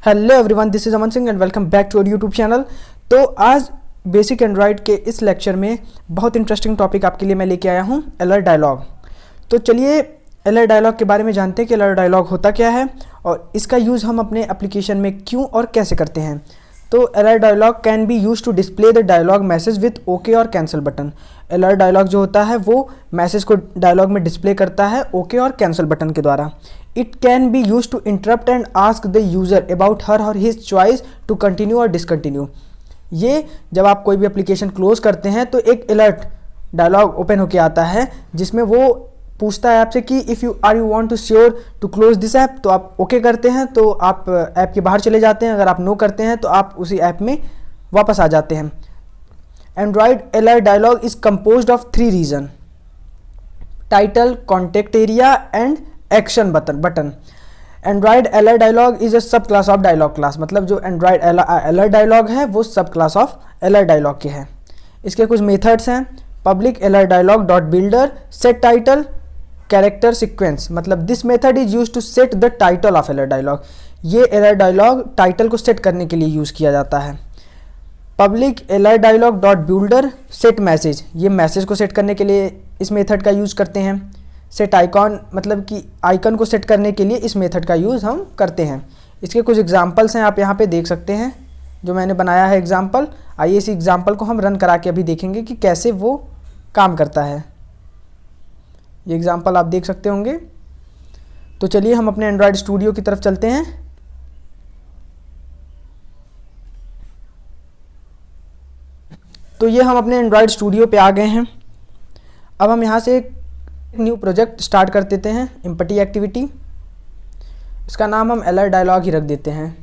Hello everyone, this is Aman Singh and welcome back to our YouTube channel. तो आज basic Android के इस lecture में बहुत इंटरेस्टिंग टॉपिक आपके लिए मैं लेके आया हूँ, अलर्ट डायलॉग। तो चलिए अलर्ट डायलॉग के बारे में जानते हैं कि अलर्ट डायलॉग होता क्या है और इसका यूज़ हम अपने एप्लीकेशन में क्यों और कैसे करते हैं। तो alert dialog can be use to display the dialog message with okay और कैंसिल बटन। अलर्ट डायलॉग जो होता है वो मैसेज को डायलॉग में डिस्प्ले करता है ओके और कैंसिल बटन के द्वारा। It can be use to interrupt and ask the user about her or his choice to continue or discontinue. ये जब आप कोई भी एप्लीकेशन क्लोज करते हैं तो एक अलर्ट डायलॉग ओपन होके आता है जिसमें वो पूछता है आपसे कि if you want to sure to close this app, तो आप ओके करते हैं तो आप ऐप के बाहर चले जाते हैं, अगर आप नो करते हैं तो आप उसी ऐप में वापस आ जाते हैं। Android alert dialog is composed of 3 region: title, contact area and action button. Android alert dialog is a sub class of dialogue class, मतलब जो एंड्रॉयड अलर्ट डायलॉग है वो सब क्लास ऑफ अलर्ट डायलॉग के हैं। इसके कुछ मेथड्स हैं: public alert dialog dot builder, set title, character sequence. मतलब this method is use to set the title of alert dialog. ये अलर्ट डायलॉग टाइटल को सेट करने के लिए यूज़ किया जाता है। Public alert dialog dot builder set message, ये मैसेज को सेट करने के लिए इस मेथड का यूज़ करते हैं। सेट आइकॉन, मतलब कि आइकन को सेट करने के लिए इस मेथड का यूज़ हम करते हैं। इसके कुछ एग्जांपल्स हैं, आप यहाँ पे देख सकते हैं जो मैंने बनाया है एग्जांपल। आइए इस एग्जांपल को हम रन करा के अभी देखेंगे कि कैसे वो काम करता है। ये एग्जांपल आप देख सकते होंगे। तो चलिए हम अपने एंड्रॉयड स्टूडियो की तरफ चलते हैं। तो ये हम अपने एंड्रॉयड स्टूडियो पे आ गए हैं। अब हम यहाँ से एक न्यू प्रोजेक्ट स्टार्ट कर देते हैं, एम्पटी एक्टिविटी। इसका नाम हम अलर्ट डायलॉग ही रख देते हैं।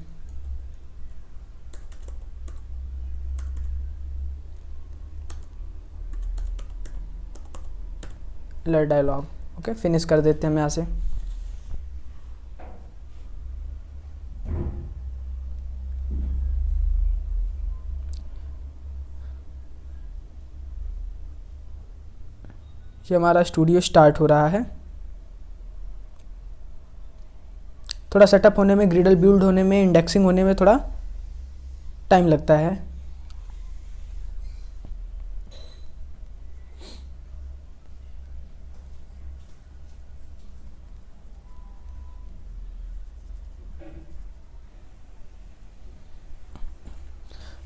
अलर्ट डायलॉग, ओके, फिनिश कर देते हैं हम यहाँ से। ये हमारा स्टूडियो स्टार्ट हो रहा है। थोड़ा सेटअप होने में, ग्रिडल बिल्ड होने में, इंडेक्सिंग होने में थोड़ा टाइम लगता है।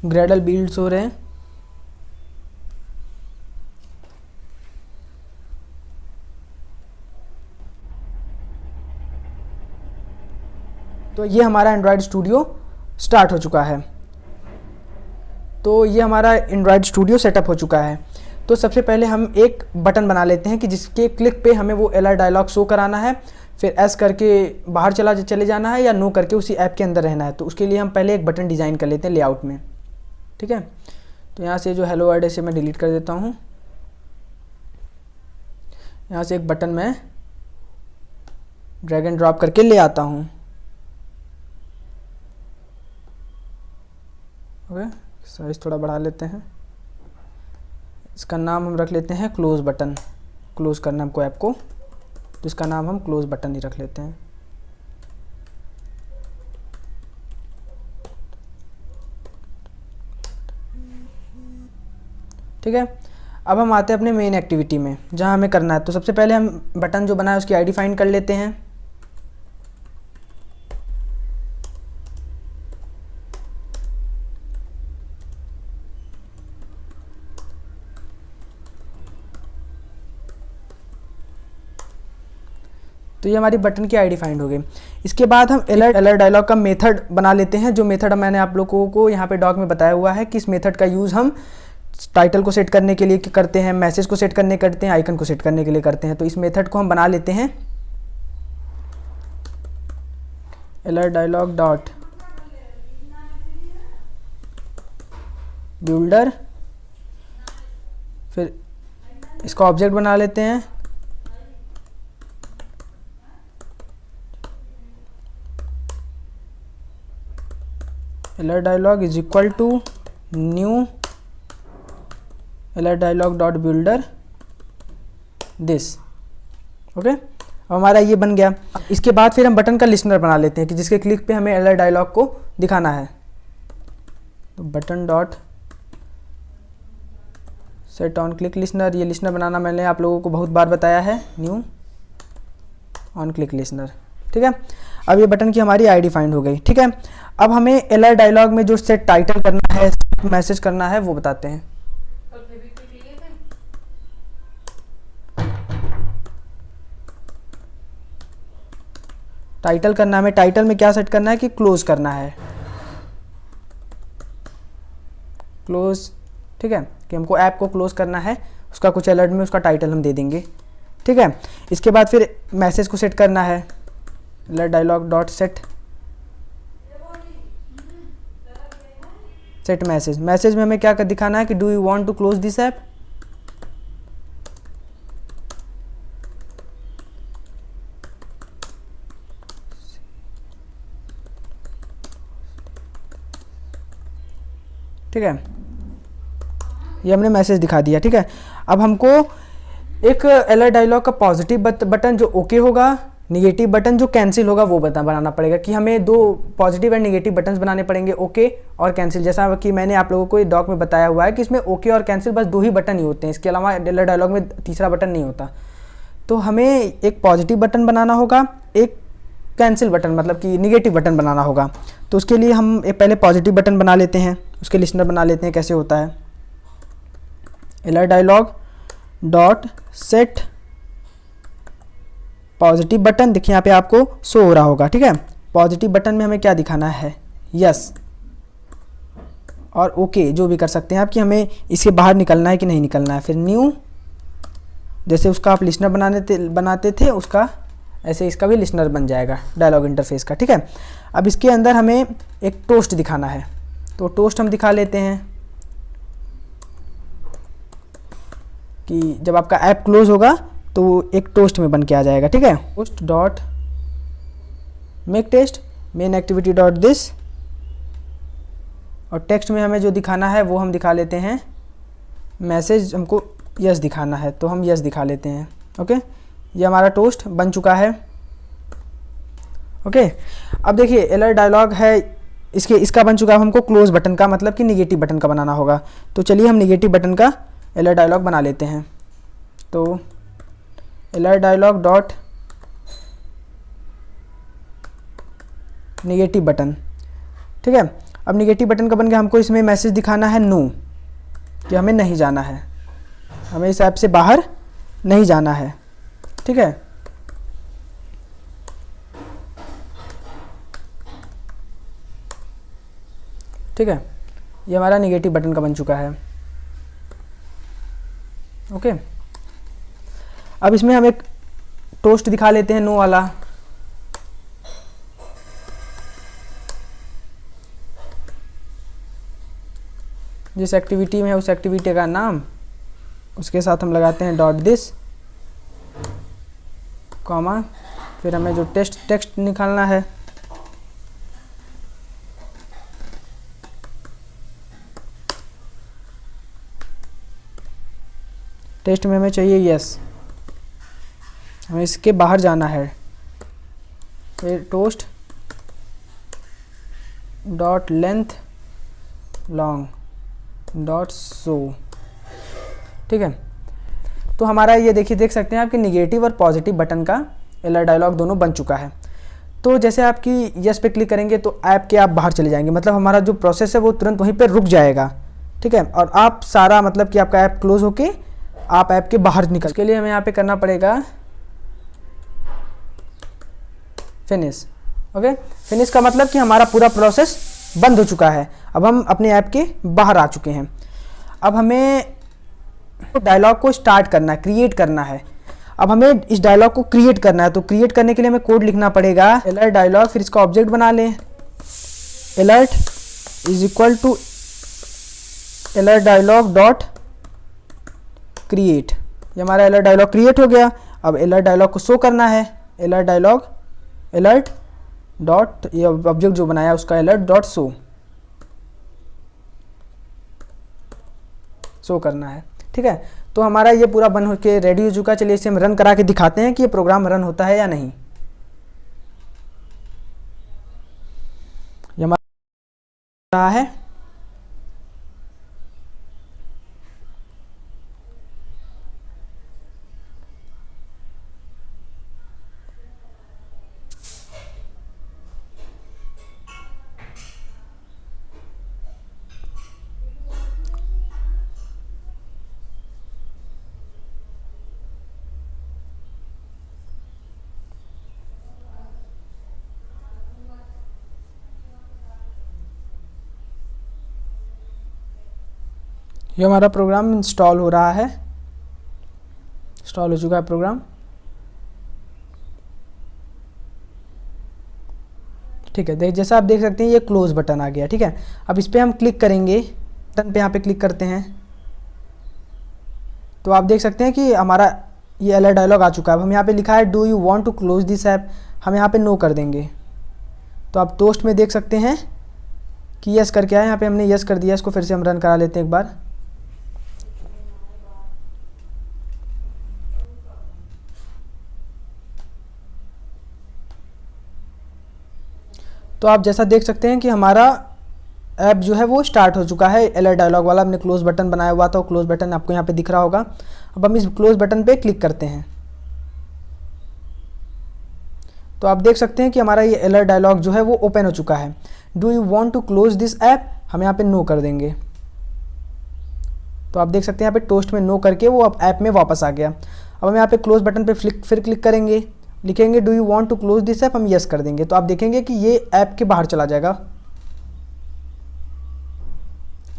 ग्रेडल बिल्ड्स हो रहे हैं। तो ये हमारा एंड्रॉयड स्टूडियो स्टार्ट हो चुका है। तो ये हमारा एंड्रॉयड स्टूडियो सेटअप हो चुका है। तो सबसे पहले हम एक बटन बना लेते हैं कि जिसके क्लिक पे हमें वो अलर्ट डायलॉग शो कराना है, फिर एस करके बाहर चले जाना है या नो करके उसी ऐप के अंदर रहना है। तो उसके लिए हम पहले एक बटन डिज़ाइन कर लेते हैं लेआउट में, ठीक है। तो यहाँ से जो हेलो वर्ड है इसे मैं डिलीट कर देता हूँ। यहाँ से एक बटन मैं ड्रैग एंड ड्रॉप करके ले आता हूँ, ओके। साइज थोड़ा बढ़ा लेते हैं। इसका नाम हम रख लेते हैं क्लोज बटन। क्लोज करना हमको ऐप को, तो इसका नाम हम क्लोज बटन ही रख लेते हैं। ठीक है। अब हम आते हैं अपने मेन एक्टिविटी में जहां हमें करना है। तो सबसे पहले हम बटन जो बना है उसकी आईडी फाइंड कर लेते हैं। तो ये हमारी बटन की आईडी फाइंड हो गई। इसके बाद हम अलर्ट डायलॉग का मेथड बना लेते हैं, जो मेथड मैंने आप लोगों को यहाँ पे डॉक में बताया हुआ है कि इस मेथड का यूज़ हम टाइटल को सेट करने के लिए करते हैं, मैसेज को सेट करने करते हैं, आइकन को सेट करने के लिए करते हैं। तो इस मेथड को हम बना लेते हैं अलर्ट डायलॉग डॉट बिल्डर, फिर इसका ऑब्जेक्ट बना लेते हैं alert dialog is equal to new alert dialog dot builder this, okay. अब हमारा ये बन गया। इसके बाद फिर हम बटन का लिस्नर बना लेते हैं कि जिसके क्लिक पे हमें अलर्ट डायलॉग को दिखाना है। तो button dot set on click listener, ये लिस्नर बनाना मैंने आप लोगों को बहुत बार बताया है, न्यू ऑन क्लिक लिस्नर। ठीक है, अब ये बटन की हमारी आईडी फाइंड हो गई। ठीक है, अब हमें अलर्ट डायलॉग में जो सेट टाइटल करना है, मैसेज करना है, वो बताते हैं। टाइटल करना है हमें, टाइटल में क्या सेट करना है कि क्लोज करना है, क्लोज। ठीक है, कि हमको ऐप को क्लोज करना है, उसका कुछ अलर्ट में उसका टाइटल हम दे देंगे। ठीक है, इसके बाद फिर मैसेज को सेट करना है, alert dialog dot set message. Message में हमें क्या कर दिखाना है कि do you want to close this app. ठीक है, ये हमने मैसेज दिखा दिया। ठीक है, अब हमको एक अलर्ट डायलॉग का पॉजिटिव बटन जो ओके होगा, निगेटिव बटन जो कैंसिल होगा, वो बनाना पड़ेगा। कि हमें दो पॉजिटिव एंड निगेटिव बटन्स बनाने पड़ेंगे, ओके और कैंसिल। जैसा कि मैंने आप लोगों को डॉक में बताया हुआ है कि इसमें ओके और कैंसिल बस दो ही बटन ही होते हैं, इसके अलावा अलर्ट डायलॉग में तीसरा बटन नहीं होता। तो हमें एक पॉजिटिव बटन बनाना होगा, एक कैंसिल बटन मतलब कि निगेटिव बटन बनाना होगा। तो उसके लिए हम एक पहले पॉजिटिव बटन बना लेते हैं, उसके लिस्नर बना लेते हैं। कैसे होता है, alert dialog dot set positive button, देखिए यहाँ पे आपको शो हो रहा होगा। ठीक है, पॉजिटिव बटन में हमें क्या दिखाना है, यस और ओके, जो भी कर सकते हैं आप कि हमें इसके बाहर निकलना है कि नहीं निकलना है। फिर न्यू, जैसे उसका आप लिस्नर बनाते थे उसका, ऐसे इसका भी लिस्नर बन जाएगा डायलॉग इंटरफेस का। ठीक है, अब इसके अंदर हमें एक टोस्ट दिखाना है, तो टोस्ट हम दिखा लेते हैं कि जब आपका ऐप क्लोज होगा तो एक टोस्ट में बन के आ जाएगा। ठीक है, toast dot make text main activity dot this, और टेक्स्ट में हमें जो दिखाना है वो हम दिखा लेते हैं मैसेज, हमको यस दिखाना है तो हम यस दिखा लेते हैं। ओके, ये हमारा टोस्ट बन चुका है। ओके, अब देखिए अलर्ट डायलॉग है, इसका बन चुका है। हमको क्लोज बटन का मतलब कि निगेटिव बटन का बनाना होगा। तो चलिए हम निगेटिव बटन का अलर्ट डायलॉग बना लेते हैं। तो alert dialog dot negative button. ठीक है, अब निगेटिव बटन का बन गया। हमको इसमें मैसेज दिखाना है नो, कि हमें नहीं जाना है, हमें इस ऐप से बाहर नहीं जाना है। ठीक है, ठीक है, ये हमारा निगेटिव बटन का बन चुका है। ओके, अब इसमें हम एक टोस्ट दिखा लेते हैं, नो वाला। जिस एक्टिविटी में है उस एक्टिविटी का नाम, उसके साथ हम लगाते हैं डॉट दिस कॉमा, फिर हमें जो टेक्स्ट निकालना है, टेस्ट में हमें चाहिए यस, हमें इसके बाहर जाना है। फिर toast dot length long dot show. ठीक है, तो हमारा ये देखिए, देख सकते हैं आपके निगेटिव और पॉजिटिव बटन का अलर्ट डायलॉग दोनों बन चुका है। तो जैसे आपकी यस पे क्लिक करेंगे तो ऐप के आप बाहर चले जाएंगे, मतलब हमारा जो प्रोसेस है वो तुरंत वहीं पे रुक जाएगा। ठीक है, और आप सारा मतलब कि आपका ऐप क्लोज होके आप ऐप के बाहर निकल, के लिए हमें यहाँ पे करना पड़ेगा फिनिश। ओके, फिनिश का मतलब कि हमारा पूरा प्रोसेस बंद हो चुका है, अब हम अपने ऐप के बाहर आ चुके हैं। अब हमें डायलॉग को स्टार्ट करना है, क्रिएट करना है। अब हमें इस डायलॉग को क्रिएट करना है, तो क्रिएट करने के लिए हमें कोड लिखना पड़ेगा, अलर्ट डायलॉग, फिर इसका ऑब्जेक्ट बना लें, alert is equal to alert dialog dot create. ये हमारा अलर्ट डायलॉग क्रिएट हो गया। अब अलर्ट डायलॉग को शो करना है, अलर्ट डायलॉग अलर्ट डॉट, ये ऑब्जेक्ट जो बनाया उसका अलर्ट डॉट शो करना है। ठीक है, तो हमारा ये पूरा बन होके रेडी हो चुका है। चलिए इसे हम रन करा के दिखाते हैं कि ये प्रोग्राम रन होता है या नहीं। ये हमारा रहा है। ये हमारा प्रोग्राम इंस्टॉल हो रहा है, इंस्टॉल हो चुका है प्रोग्राम। ठीक है, जैसा आप देख सकते हैं ये क्लोज बटन आ गया। ठीक है, अब इस पर हम क्लिक करेंगे, बटन पे यहाँ पे क्लिक करते हैं तो आप देख सकते हैं कि हमारा ये अलर्ट डायलॉग आ चुका है। अब हम यहाँ पे लिखा है do you want to close this app, हम यहाँ पे नो कर देंगे। तो आप टोस्ट में देख सकते हैं कि यस करके आया, यहाँ पे हमने यस कर दिया। इसको फिर से हम रन करा लेते हैं एक बार। तो आप जैसा देख सकते हैं कि हमारा ऐप जो है वो स्टार्ट हो चुका है। अलर्ट डायलॉग वाला हमने क्लोज बटन बनाया हुआ था, क्लोज बटन आपको यहाँ पे दिख रहा होगा। अब हम इस क्लोज बटन पे क्लिक करते हैं तो आप देख सकते हैं कि हमारा ये अलर्ट डायलॉग जो है वो ओपन हो चुका है। Do you want to close this app, हम यहाँ पे नो कर देंगे। तो आप देख सकते हैं यहाँ पे टोस्ट में नो करके वो अब ऐप में वापस आ गया। अब हम यहाँ पे क्लोज बटन पे फिर क्लिक करेंगे, लिखेंगे do you want to close this app, हम यस कर देंगे। तो आप देखेंगे कि ये ऐप के बाहर चला जाएगा।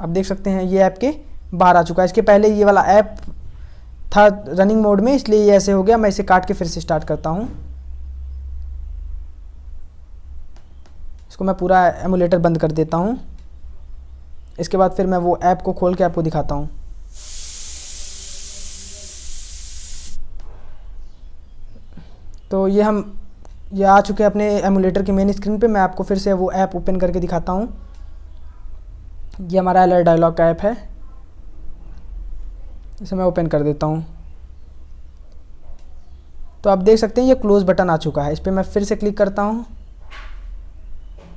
आप देख सकते हैं ये ऐप के बाहर आ चुका है। इसके पहले ये वाला ऐप था रनिंग मोड में, इसलिए ये ऐसे हो गया। मैं इसे काट के फिर से स्टार्ट करता हूँ। इसको मैं पूरा एमुलेटर बंद कर देता हूँ। इसके बाद फिर मैं वो ऐप को खोल के आपको दिखाता हूँ। तो ये आ चुके हैं अपने एमुलेटर की मेन स्क्रीन पे। मैं आपको फिर से वो ऐप ओपन करके दिखाता हूँ। ये हमारा अलर्ट डायलॉग का ऐप है, इसे मैं ओपन कर देता हूँ। तो आप देख सकते हैं ये क्लोज बटन आ चुका है। इस पर मैं फिर से क्लिक करता हूँ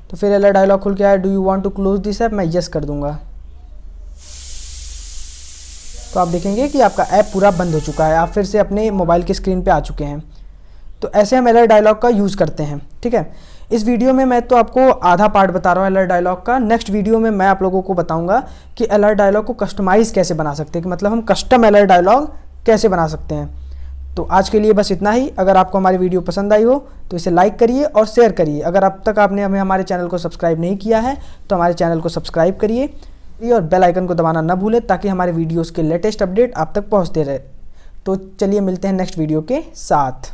तो फिर अलर्ट डायलॉग खुल के आया do you want to close this app, मैं यस कर दूंगा। तो आप देखेंगे कि आपका ऐप पूरा बंद हो चुका है, आप फिर से अपने मोबाइल की स्क्रीन पे आ चुके हैं। तो ऐसे हम अलर्ट डायलॉग का यूज़ करते हैं। ठीक है, इस वीडियो में मैं तो आपको आधा पार्ट बता रहा हूँ अलर्ट डायलॉग का। नेक्स्ट वीडियो में मैं आप लोगों को बताऊंगा कि अलर्ट डायलॉग को कस्टमाइज़ कैसे बना सकते हैं, कि मतलब हम कस्टम अलर्ट डायलॉग कैसे बना सकते हैं। तो आज के लिए बस इतना ही। अगर आपको हमारी वीडियो पसंद आई हो तो इसे लाइक करिए और शेयर करिए। अगर अब तक आपने हमारे चैनल को सब्सक्राइब नहीं किया है तो हमारे चैनल को सब्सक्राइब करिए और बेल आइकन को दबाना ना भूलें, ताकि हमारे वीडियोज़ के लेटेस्ट अपडेट आप तक पहुँचते रहे। तो चलिए मिलते हैं नेक्स्ट वीडियो के साथ।